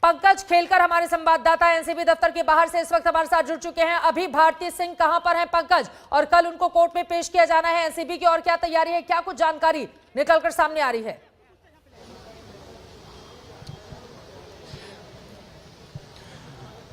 पंकज खेलकर हमारे संवाददाता एनसीबी दफ्तर के बाहर से इस वक्त हमारे साथ जुड़ चुके हैं। अभी भारती सिंह कहां पर हैं पंकज, और कल उनको कोर्ट में पेश किया जाना है एनसीबी की, और क्या तैयारी है, क्या कुछ जानकारी निकलकर सामने आ रही है?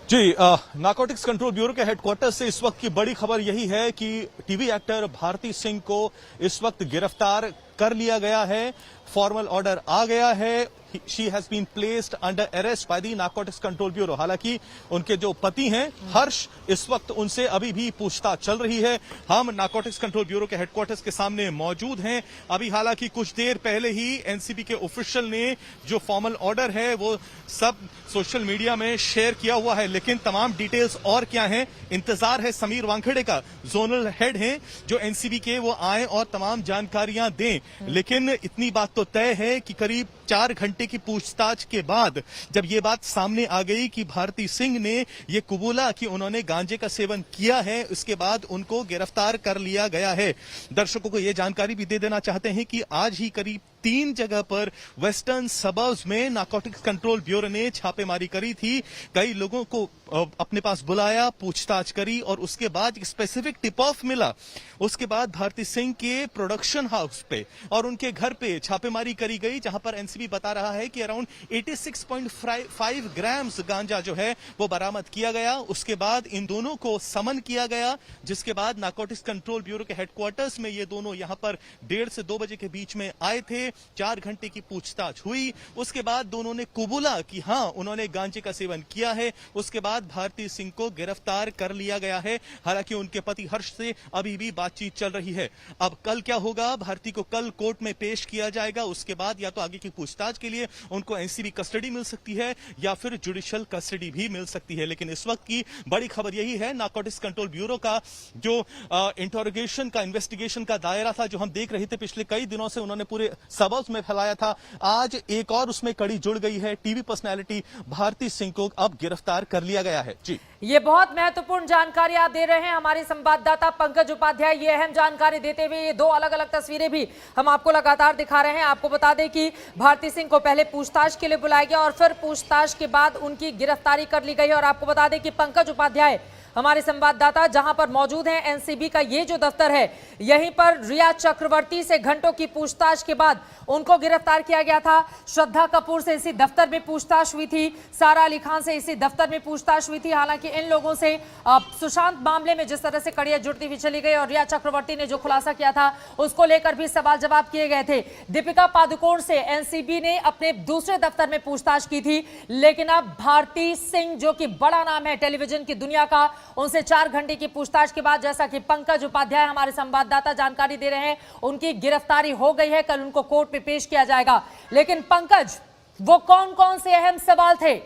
जी, नारकोटिक्स कंट्रोल ब्यूरो के हेडक्वार्टर से इस वक्त की बड़ी खबर यही है कि टीवी एक्टर भारती सिंह को इस वक्त गिरफ्तार कर लिया गया है। फॉर्मल ऑर्डर आ गया है। She has been placed under arrest by the Narcotics Control Bureau. हालांकि उनके जो पति हैं हर्ष, इस वक्त उनसे अभी भी पूछताछ चल रही है। हम नारकोटिक्स कंट्रोल ब्यूरो के हेडक्वार्टर्स के सामने मौजूद हैं। अभी हालांकि कुछ देर पहले ही एनसीबी के ऑफिशियल ने जो फॉर्मल ऑर्डर है वो सब सोशल मीडिया में शेयर किया हुआ है, लेकिन तमाम डिटेल्स और क्या हैं, इंतजार है समीर वानखेड़े का, जोनल हेड हैं जो एनसीबी के, वो आए और तमाम जानकारियां दें। लेकिन इतनी बात तो तय है कि करीब 4 घंटे की पूछताछ के बाद जब ये बात सामने आ गई कि भारती सिंह ने ये कबूला कि उन्होंने गांजे का सेवन किया है, उसके बाद उनको गिरफ्तार कर लिया गया है। दर्शकों को ये जानकारी भी दे देना चाहते हैं कि आज ही करीब 3 जगह पर वेस्टर्न सबर्ब्स में नारकोटिक्स कंट्रोल ब्यूरो ने छापेमारी करी थी। कई लोगों को अपने पास बुलाया, पूछताछ करी और उसके बाद एक स्पेसिफिक टिप ऑफ मिला। उसके बाद भारती सिंह के प्रोडक्शन हाउस पे और उनके घर पे छापेमारी करी गई, जहां पर एनसीबी बता रहा है कि अराउंड 86.5 ग्राम्स गांजा जो है वो बरामद किया गया। उसके बाद इन दोनों को समन किया गया, जिसके बाद नारकोटिक्स कंट्रोल ब्यूरो के हेडक्वार्टर्स में ये दोनों यहां पर 1:30 से 2 बजे के बीच में आए थे। 4 घंटे की पूछताछ हुई। उसके बाद दोनों ने कबूला कि हां उन्होंने गांजे का सेवन किया है। उसके बाद भारती सिंह को गिरफ्तार कर लिया गया है। हालांकि उनके पति हर्ष से अभी भी बातचीत चल रही है। अब कल क्या होगा, भारती को कल कोर्ट में पेश किया जाएगा। उसके बाद या तो आगे की पूछताछ के लिए उनको एनसीबी कस्टडी मिल सकती है या फिर जुडिशियल कस्टडी भी मिल सकती है। लेकिन इस वक्त की बड़ी खबर यही है, नारकोटिक्स कंट्रोल ब्यूरो का जो इंटरोगेशन का, इन्वेस्टिगेशन का दायरा था, जो हम देख रहे थे पिछले कई दिनों से उन्होंने पूरे सबर्ब्स में फैलाया था, आज एक और उसमें कड़ी जुड़ गई है। टीवी पर्सनैलिटी भारती सिंह को अब गिरफ्तार कर लिया गया है। जी, ये बहुत महत्वपूर्ण जानकारी आप दे रहे हैं हमारे संवाददाता पंकज उपाध्याय। ये अहम जानकारी देते हुए ये 2 अलग अलग तस्वीरें भी हम आपको लगातार दिखा रहे हैं। आपको बता दें कि भारती सिंह को पहले पूछताछ के लिए बुलाया गया और फिर पूछताछ के बाद उनकी गिरफ्तारी कर ली गई। और आपको बता दें कि पंकज उपाध्याय हमारे संवाददाता जहां पर मौजूद हैं, एनसीबी का ये जो दफ्तर है, यहीं पर रिया चक्रवर्ती से घंटों की पूछताछ के बाद उनको गिरफ्तार किया गया था। श्रद्धा कपूर से इसी दफ्तर में पूछताछ हुई थी, सारा अली खान से इसी दफ्तर में पूछताछ हुई थी। हालांकि इन लोगों से सुशांत मामले में जिस तरह से कड़ियां जुड़ती हुई चली गई और रिया चक्रवर्ती ने जो खुलासा किया था उसको लेकर भी सवाल जवाब किए गए थे। दीपिका पादुकोण से एनसीबी ने अपने दूसरे दफ्तर में पूछताछ की थी, लेकिन अब भारती सिंह जो कि बड़ा नाम है टेलीविजन की दुनिया का, उनसे 4 घंटे की पूछताछ के बाद, जैसा कि पंकज उपाध्याय हमारे संवाददाता जानकारी दे रहे हैं, उनकी गिरफ्तारी हो गई है। कल उनको कोर्ट में पेश किया जाएगा। लेकिन पंकज, वो कौन कौन से अहम सवाल थे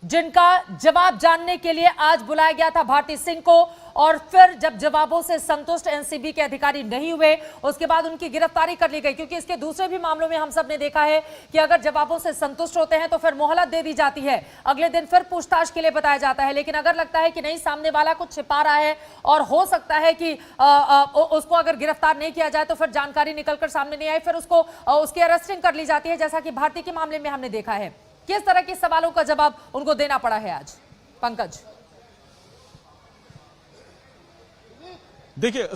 जिनका जवाब जानने के लिए आज बुलाया गया था भारती सिंह को, और फिर जब जवाबों से संतुष्ट एनसीबी के अधिकारी नहीं हुए, उसके बाद उनकी गिरफ्तारी कर ली गई? क्योंकि इसके दूसरे भी मामलों में हम सब ने देखा है कि अगर जवाबों से संतुष्ट होते हैं तो फिर मोहलत दे दी जाती है, अगले दिन फिर पूछताछ के लिए बताया जाता है। लेकिन अगर लगता है कि नहीं, सामने वाला कुछ छिपा रहा है और हो सकता है कि उसको अगर गिरफ्तार नहीं किया जाए तो फिर जानकारी निकलकर सामने नहीं आई, फिर उसको उसकी अरेस्टिंग कर ली जाती है, जैसा कि भारती के मामले में हमने देखा है। किस तरह के सवालों का जवाब उनको देना पड़ा है आज पंकज? देखिए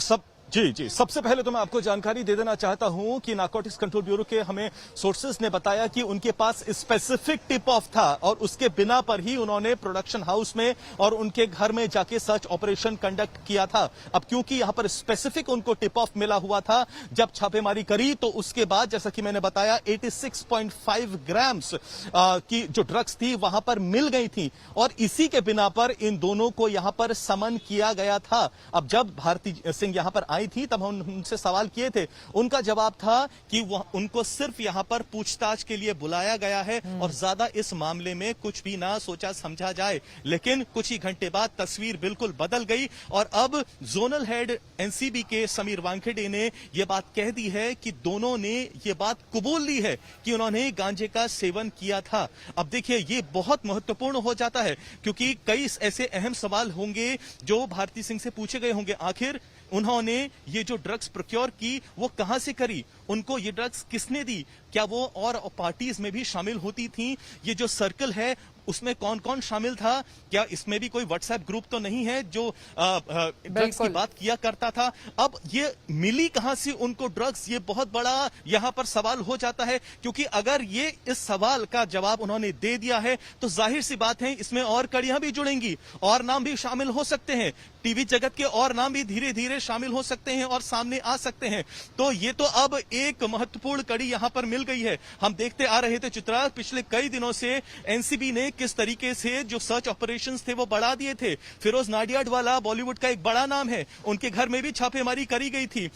जी, सबसे पहले तो मैं आपको जानकारी दे देना चाहता हूं कि नारकोटिक्स कंट्रोल ब्यूरो के हमें सोर्सेज ने बताया कि उनके पास स्पेसिफिक टिप ऑफ था और उसके बिना पर ही उन्होंने प्रोडक्शन हाउस में और उनके घर में जाके सर्च ऑपरेशन कंडक्ट किया था। अब क्योंकि यहां पर स्पेसिफिक उनको टिप ऑफ मिला हुआ था, जब छापेमारी करी तो उसके बाद, जैसा कि मैंने बताया, 86.5 ग्राम्स की जो ड्रग्स थी वहां पर मिल गई थी और इसी के बिना पर इन दोनों को यहां पर समन किया गया था। अब जब भारती सिंह यहां पर आई थी तब हम उनसे सवाल किए थे, उनका जवाब था कि उनको सिर्फ यहां पर पूछताछ के लिए बुलाया गया है और ज्यादा इस मामले में कुछ भी ना सोचा समझा जाए। लेकिन कुछ ही घंटे बाद तस्वीर बिल्कुल बदल गई और अब जोनल हेड एनसीबी के समीर वानखेड़े ने यह बात कह दी है कि दोनों ने यह बात कबूल ली है कि उन्होंने गांजे का सेवन किया था। अब देखिए, ये बहुत महत्वपूर्ण हो जाता है क्योंकि कई ऐसे अहम सवाल होंगे जो भारती सिंह से पूछे गए होंगे। आखिर उन्होंने ये जो ड्रग्स प्रोक्योर की वो कहां से करी, उनको ये ड्रग्स किसने दी, क्या वो और पार्टीज में भी शामिल होती थी, ये जो सर्कल है उसमें कौन कौन शामिल था, क्या इसमें भी कोई व्हाट्सएप ग्रुप तो नहीं है जो ड्रग्स की बात किया करता था। अब ये मिली कहां से उनको ड्रग्स, ये बहुत बड़ा यहां पर सवाल हो जाता है, क्योंकि अगर ये इस सवाल का जवाब उन्होंने दे दिया है तो जाहिर सी बात है इसमें और कड़ियां भी जुड़ेंगी और नाम भी शामिल हो सकते हैं, टीवी जगत के और नाम भी धीरे धीरे शामिल हो सकते हैं और सामने आ सकते हैं। तो ये तो अब एक महत्वपूर्ण कड़ी यहां पर मिल गई है। हम देखते आ रहे थे चित्रा, पिछले कई दिनों से एनसीबी ने किस तरीके से जो सर्च ऑपरेशंस थे वो बढ़ा दिए थे। फिरोज नाडियाडवाला बॉलीवुड का एक बड़ा नाम है, उनके घर में भी छापेमारी करी गई थी।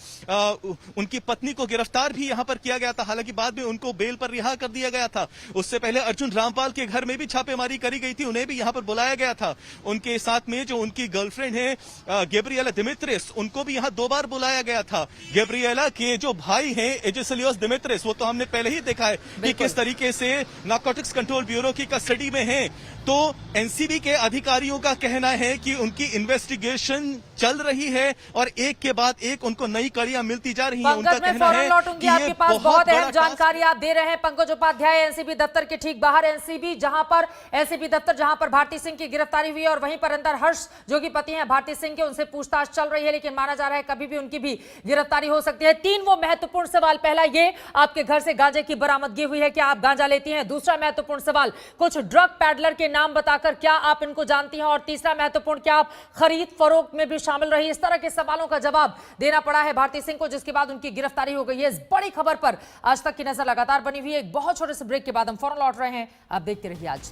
उनकी पत्नी को गिरफ्तार भी यहां पर किया गया था, हालांकि बाद में उनको बेल पर रिहा कर दिया गया था। उससे पहले अर्जुन रामपाल के घर में भी छापेमारी करी गई थी, उन्हें भी यहां पर बुलाया गया था। उनके साथ में जो उनकी गर्लफ्रेंड है गैब्रिएला दिमित्रिस, उनको भी यहां 2 बार बुलाया गया था। गैब्रिएला के जो भाई हैं एजिसलियोस दिमित्रिस, वो तो हमने पहले ही देखा है कि किस तरीके से नारकोटिक्स कंट्रोल ब्यूरो की कस्टडी में हैं। तो एनसीबी के अधिकारियों का कहना है कि उनकी इन्वेस्टिगेशन चल रही है और एक के बाद एक उनको नई कड़ियां मिलती जा रही हैं। उनका कहना है कि आपके पास बहुत अहम जानकारी आप दे रहे हैं पंकज उपाध्याय, एनसीबी दफ्तर के ठीक बाहर एनसीबी दफ्तर जहां पर भारती सिंह की गिरफ्तारी हुई और वहीं पर अंदर हर्ष जो कि पति हैं भारती सिंह के, उनसे पूछताछ चल रही है, लेकिन माना जा रहा है कभी भी उनकी भी गिरफ्तारी हो सकती है। 3 वो महत्वपूर्ण सवाल, पहला ये आपके घर से गांजे की बरामदगी हुई है, क्या आप गांजा लेती हैं? दूसरा महत्वपूर्ण सवाल, कुछ ड्रग पैडलर के नाम बताकर क्या आप इनको जानती हैं? और तीसरा महत्वपूर्ण, क्या आप खरीद फरोख्त में भी शामिल रही? इस तरह के सवालों का जवाब देना पड़ा है भारती सिंह को, जिसके बाद उनकी गिरफ्तारी हो गई है। इस बड़ी खबर पर आज तक की नजर लगातार बनी हुई है। एक बहुत छोटे से ब्रेक के बाद हम फौरन लौट रहे हैं, आप देखते रहिए आज।